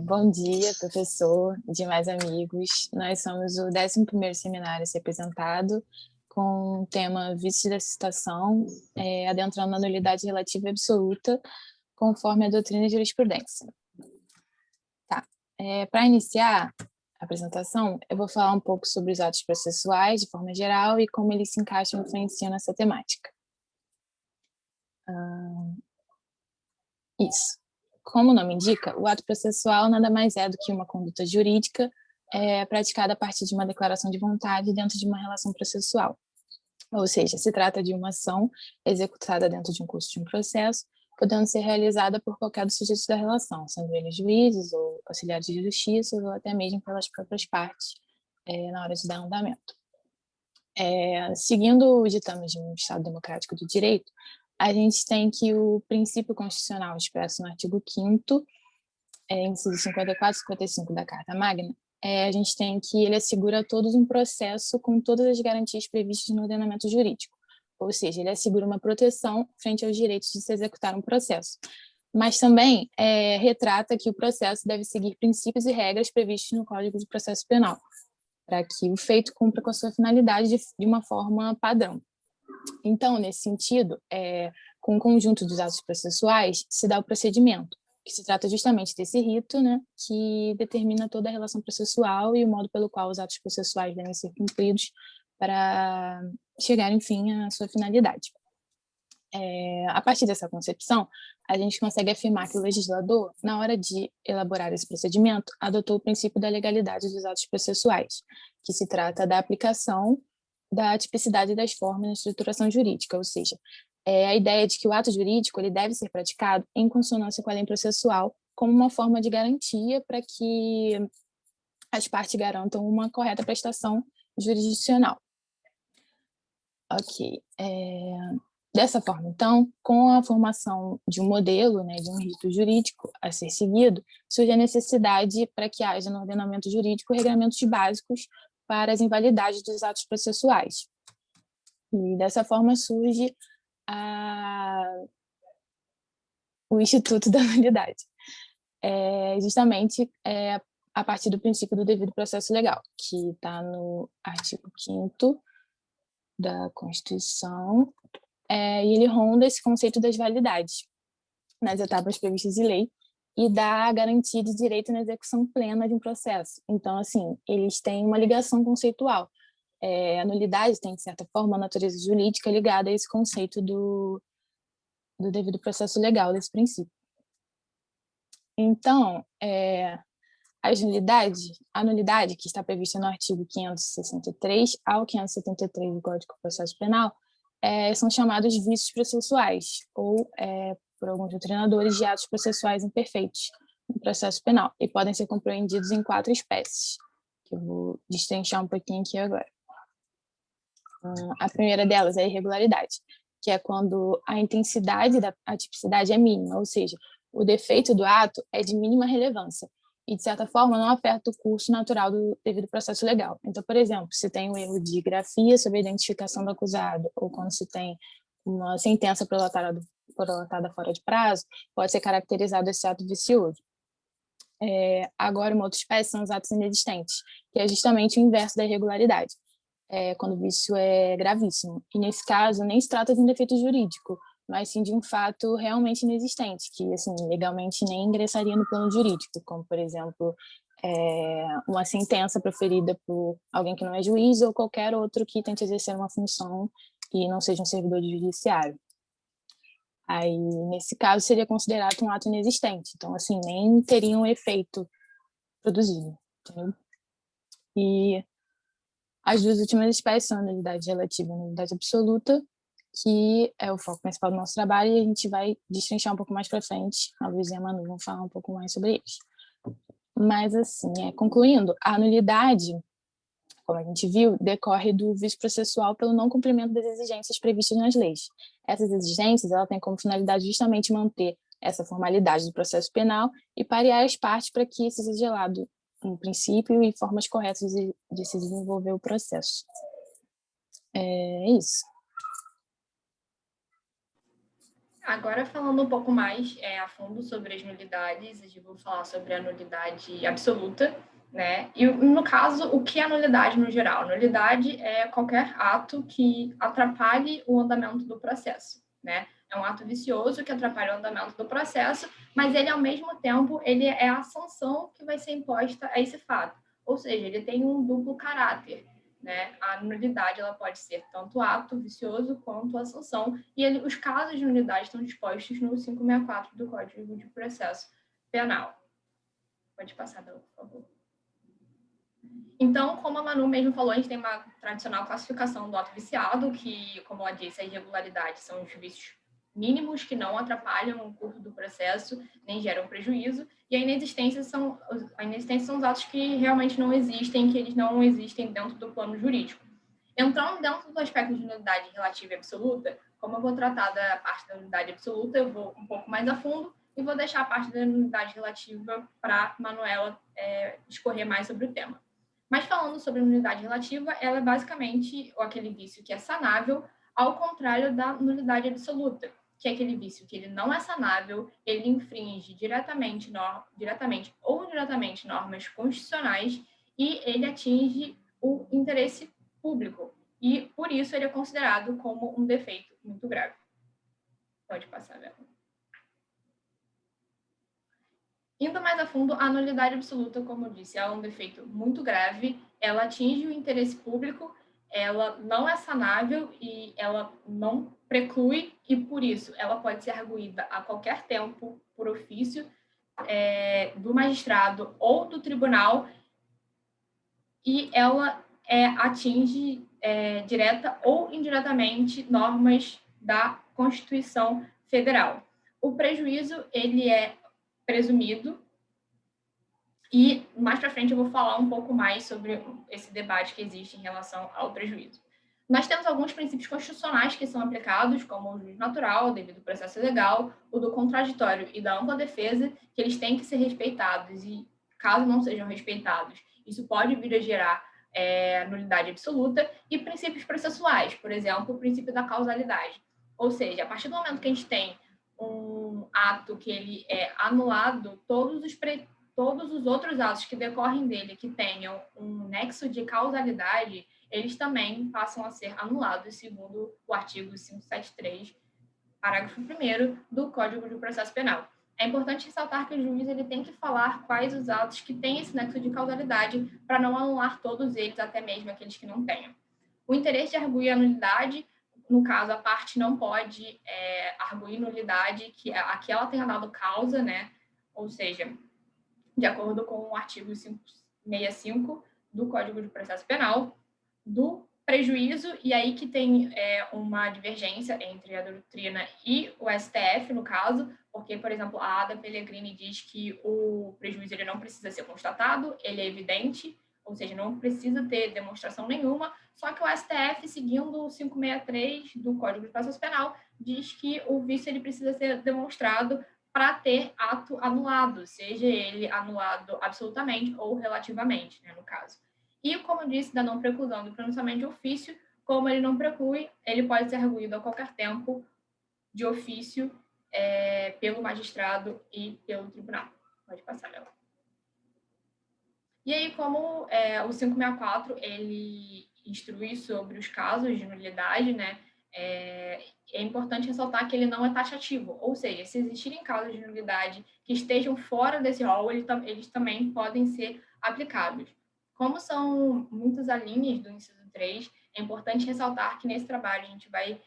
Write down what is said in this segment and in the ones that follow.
Bom dia, professor, demais amigos. Nós somos o 11º seminário a ser apresentado, com o tema Vícios da Citação, adentrando na nulidade relativa e absoluta, conforme a doutrina e jurisprudência. Tá. Para iniciar a apresentação, eu vou falar um pouco sobre os atos processuais, de forma geral, e como eles se encaixam e influenciam nessa temática. Isso. Como o nome indica, o ato processual nada mais é do que uma conduta jurídica praticada a partir de uma declaração de vontade dentro de uma relação processual. Ou seja, se trata de uma ação executada dentro de um curso de um processo, podendo ser realizada por qualquer dos sujeitos da relação, sendo eles juízes ou auxiliares de justiça, ou até mesmo pelas próprias partes, na hora de dar andamento. Seguindo o ditame de um Estado democrático de direito, a gente tem que o princípio constitucional expresso no artigo 5º, inciso 54 e 55 da Carta Magna, a gente tem que ele assegura a todos um processo com todas as garantias previstas no ordenamento jurídico, ou seja, ele assegura uma proteção frente aos direitos de se executar um processo, mas também retrata que o processo deve seguir princípios e regras previstos no Código de Processo Penal, para que o feito cumpra com a sua finalidade de uma forma padrão. Então, nesse sentido, com o conjunto dos atos processuais, se dá o procedimento, que se trata justamente desse rito, né, que determina toda a relação processual e o modo pelo qual os atos processuais devem ser cumpridos para chegar, enfim, à sua finalidade. A partir dessa concepção, a gente consegue afirmar que o legislador, na hora de elaborar esse procedimento, adotou o princípio da legalidade dos atos processuais, que se trata da aplicação da tipicidade das formas na estruturação jurídica, ou seja, a ideia de que o ato jurídico ele deve ser praticado em consonância com a lei processual como uma forma de garantia para que as partes garantam uma correta prestação jurisdicional. Ok. Dessa forma, então, com a formação de um modelo, né, de um rito jurídico a ser seguido, surge a necessidade para que haja no ordenamento jurídico regramentos básicos para as invalidades dos atos processuais. E dessa forma surge o Instituto da Nulidade, justamente a partir do princípio do devido processo legal, que está no artigo 5º da Constituição, e ele ronda esse conceito das validades nas etapas previstas em lei e dá a garantia de direito na execução plena de um processo. Então, assim, eles têm uma ligação conceitual. A nulidade tem, de certa forma, uma natureza jurídica ligada a esse conceito do devido processo legal, desse princípio. Então, a nulidade, que está prevista no artigo 563 ao 573 do Código de Processo Penal, são chamados vícios processuais, ou, por alguns doutrinadores, de atos processuais imperfeitos no processo penal, e podem ser compreendidos em 4 espécies, que eu vou destrinchar um pouquinho aqui agora. A primeira delas é a irregularidade, que é quando a intensidade da atipicidade é mínima, ou seja, o defeito do ato é de mínima relevância, e, de certa forma, não afeta o curso natural do devido processo legal. Então, por exemplo, se tem um erro de grafia sobre a identificação do acusado, ou quando se tem uma sentença prolatada fora de prazo, pode ser caracterizado esse ato vicioso. Agora, uma outra espécie são os atos inexistentes, que é justamente o inverso da irregularidade, quando o vício é gravíssimo. E, nesse caso, nem se trata de um defeito jurídico, mas sim de um fato realmente inexistente, que, assim, legalmente nem ingressaria no plano jurídico, como, por exemplo, uma sentença proferida por alguém que não é juiz ou qualquer outro que tente exercer uma função e não seja um servidor de judiciário. Aí, nesse caso, seria considerado um ato inexistente. Então, assim, nem teria um efeito produzido, entendeu? E as duas últimas espécies são a nulidade relativa e a nulidade absoluta, que é o foco principal do nosso trabalho, e a gente vai destrinchar um pouco mais para frente. A Luísa e a Manu vão falar um pouco mais sobre eles. Mas, assim, concluindo, a nulidade, como a gente viu, decorre do vício processual pelo não cumprimento das exigências previstas nas leis. Essas exigências ela têm como finalidade justamente manter essa formalidade do processo penal e parear as partes para que seja gelado um princípio e formas corretas de se desenvolver o processo. É isso. Agora, falando um pouco mais a fundo sobre as nulidades, eu vou falar sobre a nulidade absoluta, né? E, no caso, o que é a nulidade no geral? Nulidade é qualquer ato que atrapalhe o andamento do processo, né? É um ato vicioso que atrapalha o andamento do processo, mas ele, ao mesmo tempo, ele é a sanção que vai ser imposta a esse fato. Ou seja, ele tem um duplo caráter, né? A nulidade ela pode ser tanto ato vicioso quanto a sanção, e os casos de nulidade estão dispostos no 564 do Código de Processo Penal. Pode passar, Bela, por favor. Então, como a Manu mesmo falou, a gente tem uma tradicional classificação do ato viciado, que, como ela disse, as irregularidades são os vícios mínimos que não atrapalham o curso do processo, nem geram prejuízo, e a inexistência são os atos que realmente não existem, que eles não existem dentro do plano jurídico. Entrando dentro do aspecto de nulidade relativa e absoluta, como eu vou tratar da parte da nulidade absoluta, eu vou um pouco mais a fundo e vou deixar a parte da nulidade relativa para a Manuela discorrer mais sobre o tema. Mas falando sobre a nulidade relativa, ela é basicamente aquele vício que é sanável, ao contrário da nulidade absoluta, que é aquele vício que ele não é sanável, ele infringe diretamente ou indiretamente normas constitucionais e ele atinge o interesse público. E, por isso, ele é considerado como um defeito muito grave. Pode passar, Bela. Indo mais a fundo, a nulidade absoluta, como eu disse, é um defeito muito grave, ela atinge o interesse público, ela não é sanável e ela não preclui, e por isso ela pode ser arguída a qualquer tempo por ofício do magistrado ou do tribunal, e ela atinge direta ou indiretamente normas da Constituição Federal. O prejuízo ele é presumido, e mais para frente eu vou falar um pouco mais sobre esse debate que existe em relação ao prejuízo. Nós temos alguns princípios constitucionais que são aplicados, como o juiz natural, o devido processo legal, o do contraditório e da ampla defesa, que eles têm que ser respeitados, e caso não sejam respeitados, isso pode vir a gerar nulidade absoluta, e princípios processuais, por exemplo, o princípio da causalidade. Ou seja, a partir do momento que a gente tem um ato que ele é anulado, todos os outros atos que decorrem dele que tenham um nexo de causalidade, eles também passam a ser anulados, segundo o artigo 573, parágrafo 1º do Código de Processo Penal. É importante ressaltar que o juiz ele tem que falar quais os atos que têm esse nexo de causalidade para não anular todos eles, até mesmo aqueles que não tenham. O interesse de arguir a nulidade, no caso, a parte não pode arguir nulidade que ela tenha dado causa, né? Ou seja, de acordo com o artigo 565 do Código de Processo Penal, do prejuízo, e aí que tem uma divergência entre a doutrina e o STF, no caso, porque, por exemplo, a Ada Pellegrini diz que o prejuízo ele não precisa ser constatado, ele é evidente, ou seja, não precisa ter demonstração nenhuma, só que o STF, seguindo o 563 do Código de Processo Penal, diz que o vício ele precisa ser demonstrado para ter ato anulado, seja ele anulado absolutamente ou relativamente, né, no caso. E, como eu disse, da não preclusão do pronunciamento de ofício, como ele não preclui, ele pode ser arguído a qualquer tempo de ofício pelo magistrado e pelo tribunal. Pode passar, Bela. E aí, como o 564, ele instrui sobre os casos de nulidade, né, é importante ressaltar que ele não é taxativo, ou seja, se existirem casos de nulidade que estejam fora desse rol, eles também podem ser aplicados. Como são muitas alíneas do inciso 3, é importante ressaltar que nesse trabalho a gente vai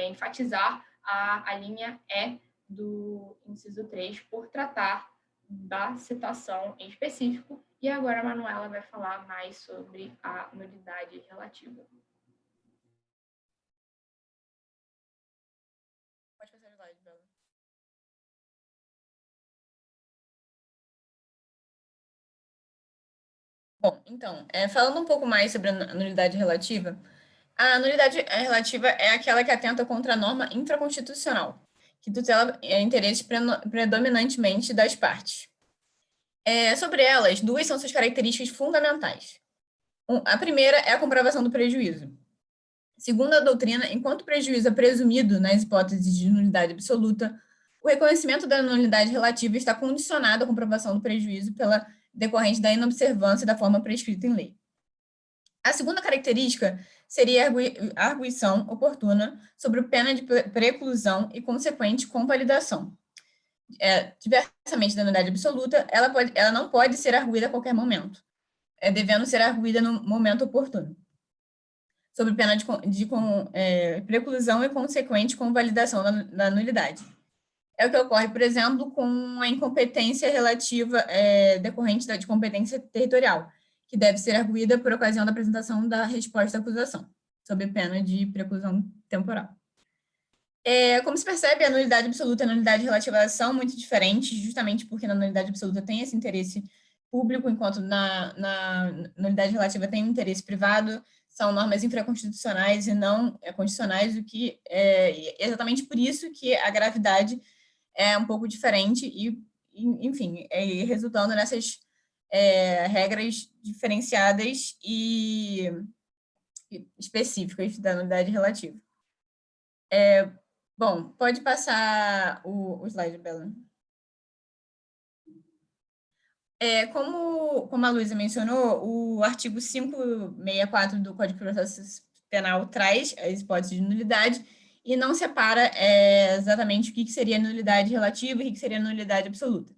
enfatizar a linha E do inciso 3 por tratar da citação em específico, e agora a Manuela vai falar mais sobre a nulidade relativa. Pode fazer a slide, Bela. Bom, então, falando um pouco mais sobre a nulidade relativa, a nulidade relativa é aquela que atenta contra a norma infraconstitucional, que tutela interesses predominantemente das partes. Sobre elas, duas são suas características fundamentais. A primeira é a comprovação do prejuízo. Segundo a doutrina, enquanto o prejuízo é presumido nas hipóteses de nulidade absoluta, o reconhecimento da nulidade relativa está condicionado à comprovação do prejuízo pela decorrente da inobservância da forma prescrita em lei. A segunda característica seria a arguição oportuna sobre pena de preclusão e consequente convalidação. Diversamente da nulidade absoluta, ela não pode ser arguída a qualquer momento, devendo ser arguída no momento oportuno, sob pena de preclusão e consequente convalidação da nulidade. É o que ocorre, por exemplo, com a incompetência relativa decorrente de competência territorial, que deve ser arguída por ocasião da apresentação da resposta à acusação, sob pena de preclusão temporal. Como se percebe, a nulidade absoluta e a nulidade relativa são muito diferentes, justamente porque na nulidade absoluta tem esse interesse público, enquanto na nulidade relativa tem um interesse privado, são normas infraconstitucionais e não constitucionais, o que é exatamente por isso que a gravidade é um pouco diferente e enfim, resultando nessas regras diferenciadas e específicas da nulidade relativa. Bom, pode passar o slide, Bela. Como a Luísa mencionou, o artigo 564 do Código de Processo Penal traz as hipóteses de nulidade e não separa exatamente o que seria nulidade relativa e o que seria nulidade absoluta.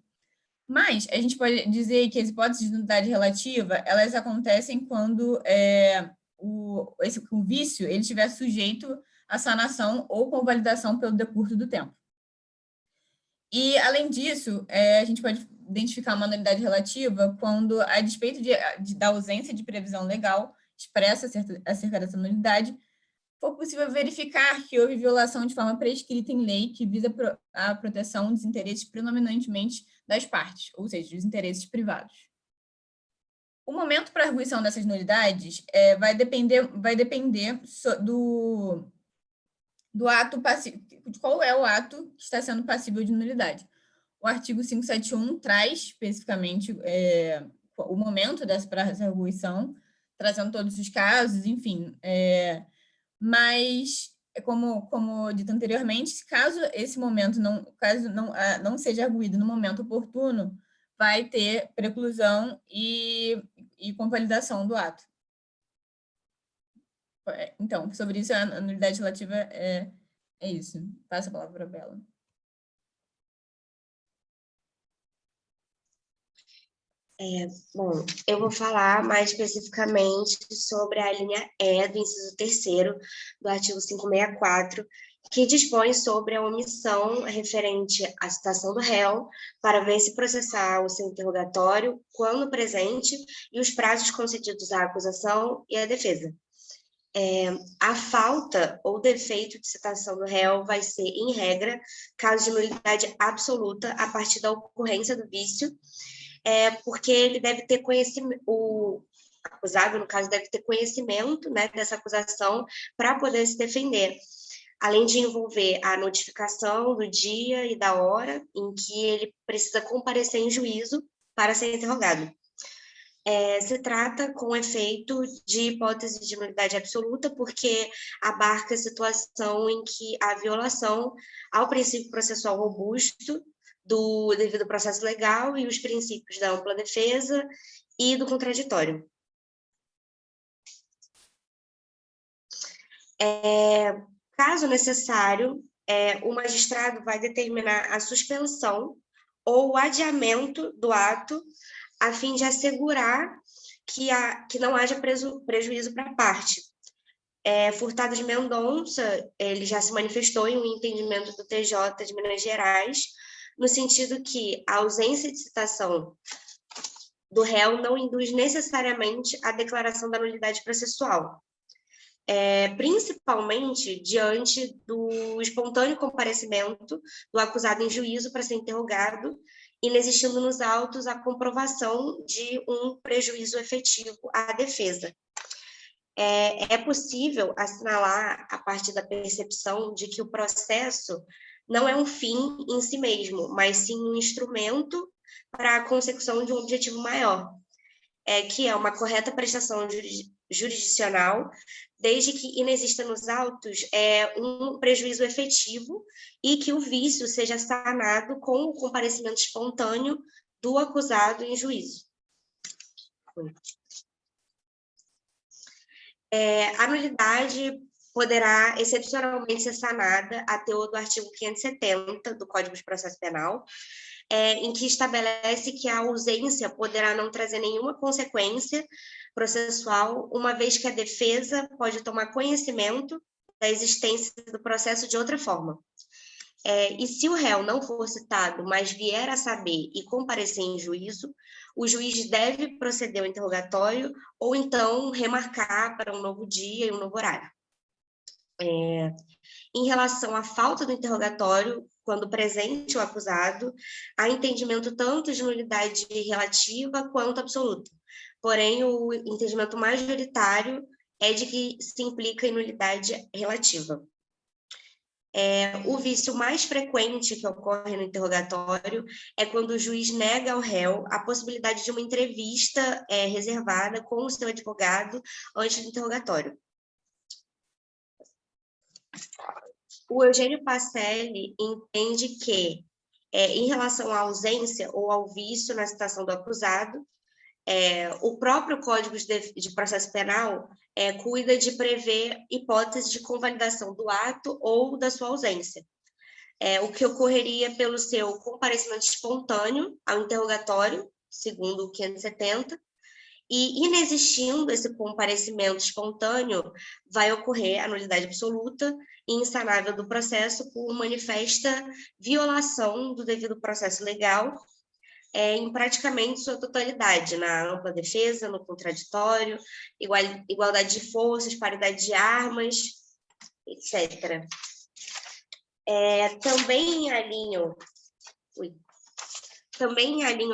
Mas a gente pode dizer que as hipóteses de nulidade relativa, elas acontecem quando o vício ele estiver sujeito a sanação ou convalidação pelo decurso do tempo. E, além disso, a gente pode identificar uma nulidade relativa quando, a despeito da ausência de previsão legal expressa acerca dessa nulidade, for possível verificar que houve violação de forma prescrita em lei que visa a proteção dos interesses predominantemente das partes, ou seja, dos interesses privados. O momento para a arguição dessas nulidades vai depender do ato passivo, de qual é o ato que está sendo passível de nulidade. O artigo 571 traz especificamente o momento para essa arguição, trazendo todos os casos, enfim. Mas, como dito anteriormente, caso esse momento não seja arguído no momento oportuno, vai ter preclusão e convalidação do ato. Então, sobre isso, a nulidade relativa é isso. Passa a palavra para a Bela. Bom, eu vou falar mais especificamente sobre a linha E do inciso 3º do artigo 564, que dispõe sobre a omissão referente à citação do réu para ver se processar o seu interrogatório quando presente e os prazos concedidos à acusação e à defesa. A falta ou defeito de citação do réu vai ser, em regra, caso de nulidade absoluta a partir da ocorrência do vício, porque ele deve ter conhecimento, o acusado, no caso, deve ter conhecimento, né, dessa acusação para poder se defender, além de envolver a notificação do dia e da hora em que ele precisa comparecer em juízo para ser interrogado. Se trata, com efeito, de hipótese de nulidade absoluta, porque abarca a situação em que a violação ao princípio processual robusto do devido processo legal e os princípios da ampla defesa e do contraditório. Caso necessário, o magistrado vai determinar a suspensão ou o adiamento do ato a fim de assegurar que não haja prejuízo para a parte. Furtado de Mendonça, ele já se manifestou em um entendimento do TJ de Minas Gerais, no sentido que a ausência de citação do réu não induz necessariamente a declaração da nulidade processual, principalmente diante do espontâneo comparecimento do acusado em juízo para ser interrogado, inexistindo nos autos a comprovação de um prejuízo efetivo à defesa. É possível assinalar, a partir da percepção de que o processo não é um fim em si mesmo, mas sim um instrumento para a consecução de um objetivo maior, que é uma correta prestação jurisdicional, desde que inexista nos autos um prejuízo efetivo e que o vício seja sanado com o comparecimento espontâneo do acusado em juízo. A nulidade poderá excepcionalmente ser sanada a teor do artigo 570 do Código de Processo Penal, em que estabelece que a ausência poderá não trazer nenhuma consequência processual, uma vez que a defesa pode tomar conhecimento da existência do processo de outra forma. E se o réu não for citado, mas vier a saber e comparecer em juízo, o juiz deve proceder ao interrogatório ou então remarcar para um novo dia e um novo horário. Em relação à falta do interrogatório, quando presente o acusado, há entendimento tanto de nulidade relativa quanto absoluta. Porém, o entendimento majoritário é de que se implica em nulidade relativa. O vício mais frequente que ocorre no interrogatório é quando o juiz nega ao réu a possibilidade de uma entrevista reservada com o seu advogado antes do interrogatório. O Eugênio Pacelli entende que, em relação à ausência ou ao vício na citação do acusado, o próprio Código de Processo Penal cuida de prever hipóteses de convalidação do ato ou da sua ausência, o que ocorreria pelo seu comparecimento espontâneo ao interrogatório, segundo o 570, e inexistindo esse comparecimento espontâneo, vai ocorrer a nulidade absoluta e insanável do processo por manifesta violação do devido processo legal, em praticamente sua totalidade, na ampla defesa, no contraditório, igualdade de forças, paridade de armas, etc. Também em alinho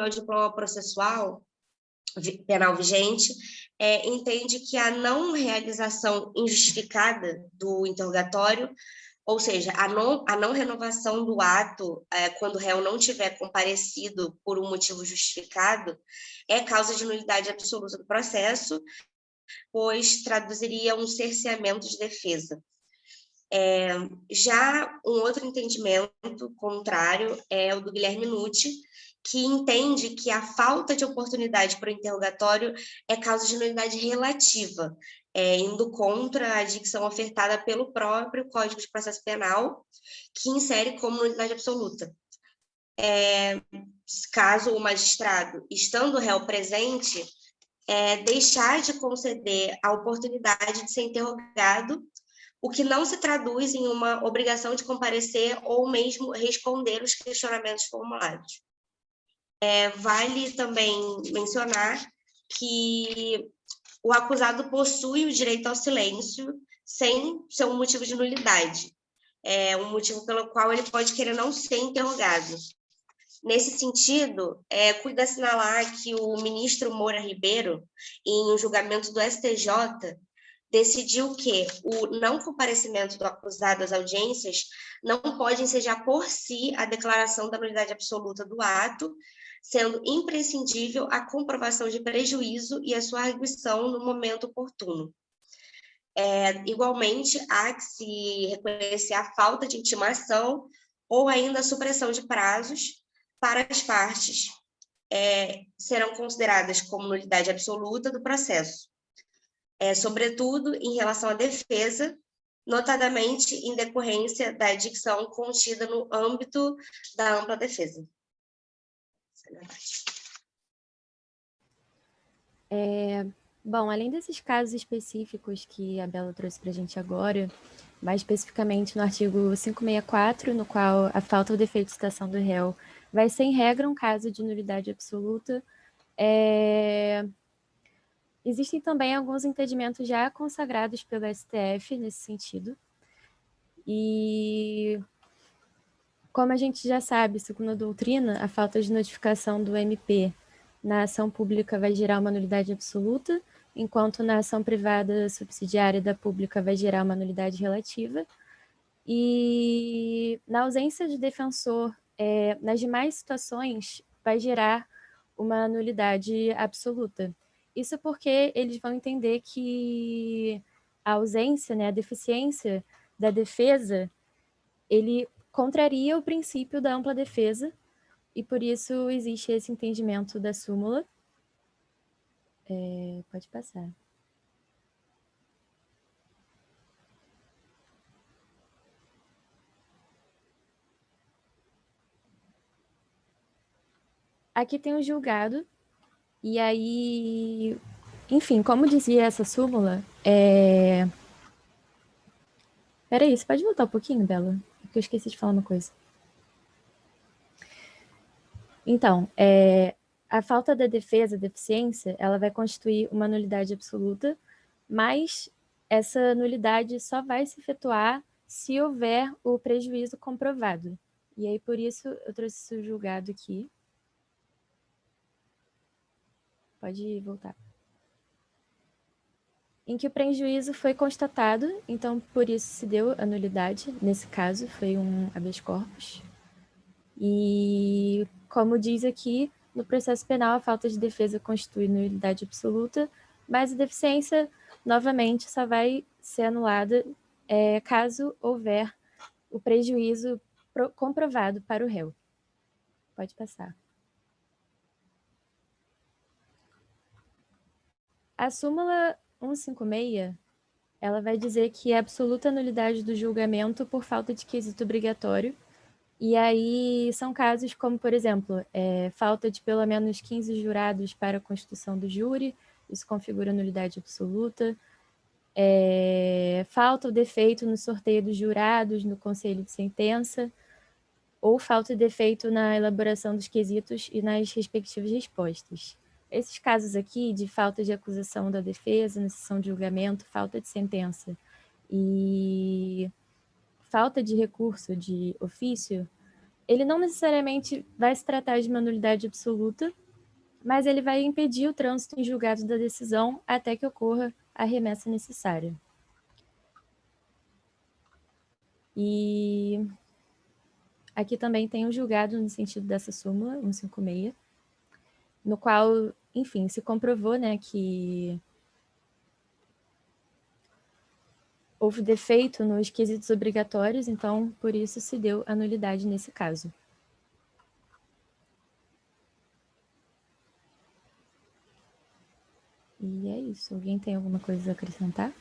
ao diploma processual penal vigente, entende que a não realização injustificada do interrogatório, ou seja, a não renovação do ato quando o réu não tiver comparecido por um motivo justificado, é causa de nulidade absoluta do processo, pois traduziria um cerceamento de defesa. Já um outro entendimento contrário é o do Guilherme Nucci, que entende que a falta de oportunidade para o interrogatório é causa de nulidade relativa, indo contra a dicção ofertada pelo próprio Código de Processo Penal, que insere como nulidade absoluta. Caso o magistrado, estando o réu presente, deixar de conceder a oportunidade de ser interrogado, o que não se traduz em uma obrigação de comparecer ou mesmo responder os questionamentos formulados. Vale também mencionar que o acusado possui o direito ao silêncio sem ser um motivo de nulidade, um motivo pelo qual ele pode querer não ser interrogado. Nesse sentido, cuida assinalar que o ministro Moura Ribeiro, em um julgamento do STJ, decidiu que o não comparecimento do acusado às audiências não pode ensejar por si a declaração da nulidade absoluta do ato, sendo imprescindível a comprovação de prejuízo e a sua arguição no momento oportuno. Igualmente, há que se reconhecer a falta de intimação ou ainda a supressão de prazos para as partes, serão consideradas como nulidade absoluta do processo, sobretudo em relação à defesa, notadamente em decorrência da dicção contida no âmbito da ampla defesa. Bom, além desses casos específicos que a Bela trouxe para a gente agora, mais especificamente no artigo 564, no qual a falta ou defeito de citação do réu vai ser, em regra, um caso de nulidade absoluta, existem também alguns entendimentos já consagrados pelo STF nesse sentido. E, como a gente já sabe, segundo a doutrina, a falta de notificação do MP na ação pública vai gerar uma nulidade absoluta, enquanto na ação privada subsidiária da pública vai gerar uma nulidade relativa. E, na ausência de defensor, nas demais situações, vai gerar uma nulidade absoluta. Isso porque eles vão entender que a ausência, né, a deficiência da defesa, ele contraria o princípio da ampla defesa, e por isso existe esse entendimento da súmula. Pode passar. Aqui tem o julgado, e aí, enfim, como dizia essa súmula, Peraí, você pode voltar um pouquinho, Bela? Porque eu esqueci de falar uma coisa. Então, a falta da defesa, a deficiência, ela vai constituir uma nulidade absoluta, mas essa nulidade só vai se efetuar se houver o prejuízo comprovado. E aí, por isso, eu trouxe esse julgado aqui. Pode voltar. Em que o prejuízo foi constatado, então por isso se deu a nulidade, nesse caso foi um habeas corpus. E como diz aqui, no processo penal a falta de defesa constitui nulidade absoluta, mas a deficiência, novamente, só vai ser anulada caso houver o prejuízo comprovado para o réu. Pode passar. A súmula 156, ela vai dizer que é absoluta nulidade do julgamento por falta de quesito obrigatório. E aí são casos como, por exemplo, falta de pelo menos 15 jurados para a constituição do júri, isso configura nulidade absoluta. Falta o defeito no sorteio dos jurados, no conselho de sentença, ou falta de defeito na elaboração dos quesitos e nas respectivas respostas. Esses casos aqui, de falta de acusação da defesa, na sessão de julgamento, falta de sentença e falta de recurso de ofício, ele não necessariamente vai se tratar de uma nulidade absoluta, mas ele vai impedir o trânsito em julgado da decisão até que ocorra a remessa necessária. E aqui também tem o julgado no sentido dessa súmula, 156, no qual, enfim, se comprovou, né, que houve defeito nos quesitos obrigatórios, então, por isso se deu a nulidade nesse caso. E é isso. Alguém tem alguma coisa a acrescentar?